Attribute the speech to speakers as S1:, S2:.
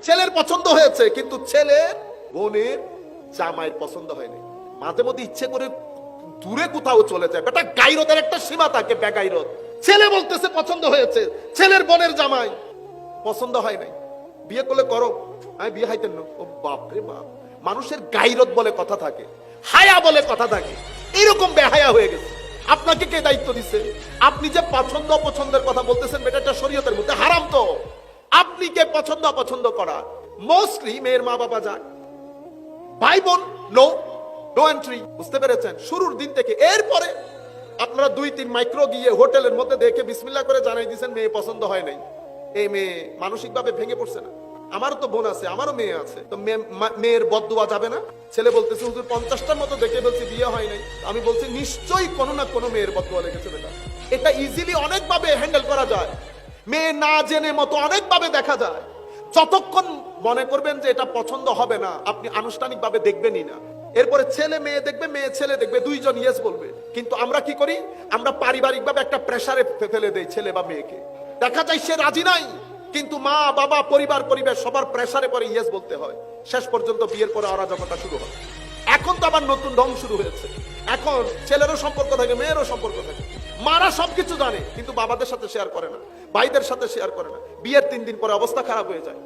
S1: ছেলের পছন্দ হয়েছে, কিন্তু ছেলের বোনের জামাইয়ের পছন্দ হয়নি। মাঝে মধ্যে ইচ্ছে করে দূরে কোথাও চলে যায়। বেটা গাইরতের একটা সীমা থাকে, বেগাইরত। ছেলে বলতেছে পছন্দ হয়েছে, ছেলের বোনের জামাই পছন্দ হয় নাই, বিয়ে করলে করো। আমি বিয়ে হাইতেন না। ও বাপ রে বাপ, মানুষের গাইরত বলে কথা থাকে, হায়া বলে কথা থাকে, এরকম বেহায়া হয়ে গেছে। আপনাকে কে দায়িত্ব দিচ্ছে? আপনি যে পছন্দ অপছন্দের কথা বলতেছেন, বেটা এটা শরীয়তের মধ্যে হারাম। তো আপনি কে পছন্দ অপছন্দ করা? মোস্টলি মেয়ের মা বাবা যায়, ভাই বোন নো নো এন্ট্রি। বুঝতে পেরেছেন? শুরুর দিন থেকে। এরপরে আপনারা 2-3 মাইক্রো গিয়ে হোটেলের মধ্যে দেখে বিসমিল্লাহ করে জানাই দিয়েছেন মেয়ে পছন্দ হয় নাই। এই মেয়ে মানসিক ভাবে ভেঙে পড়ছে না? আমারও তো বোন আছে, আমারও মেয়ে আছে, তো মেয়ের বদদুয়া যাবে না? ছেলে বলতেছে হুজুর 50টার মতো দেখে বলছি বিয়ে হয় নাই। আমি বলছি নিশ্চয়ই কোনো না কোনো মেয়ের বদদুয়া লেগেছে বেটা। এটা ইজিলি অনেকভাবে হ্যান্ডেল করা যায়, মেয়ে না জেনে মতো অনেকভাবে দেখা যায়। যতক্ষণ মনে করবেন যে এটা পছন্দ হবে না, আপনি আনুষ্ঠানিক ভাবে দেখবেনই না। এরপরে ছেলে মেয়ে দেখবে, মেয়ে ছেলে দেখবে, দুইজন ইয়েস বলবে। কিন্তু আমরা কি করি? আমরা পারিবারিক ভাবে একটা প্রেসারে ফেলে দেই ছেলে বা মেয়েকে। দেখা যায় সে রাজি নাই, কিন্তু মা বাবা পরিবার পরিবেশ সবার প্রেসারে পরে ইয়েস বলতে হয়। শেষ পর্যন্ত বিয়ের পরে অরাজকতা শুরু হয়। এখন তো আবার নতুন ঢং শুরু হয়েছে। এখন ছেলেরও সম্পর্ক থাকে, মেয়েরও সম্পর্ক থাকে। মারা সবকিছু জানে, কিন্তু বাবাদের সাথে শেয়ার করে না, ভাইদের সাথে শেয়ার করে না। বিয়ের 3 দিন পরে অবস্থা খারাপ হয়ে যায়।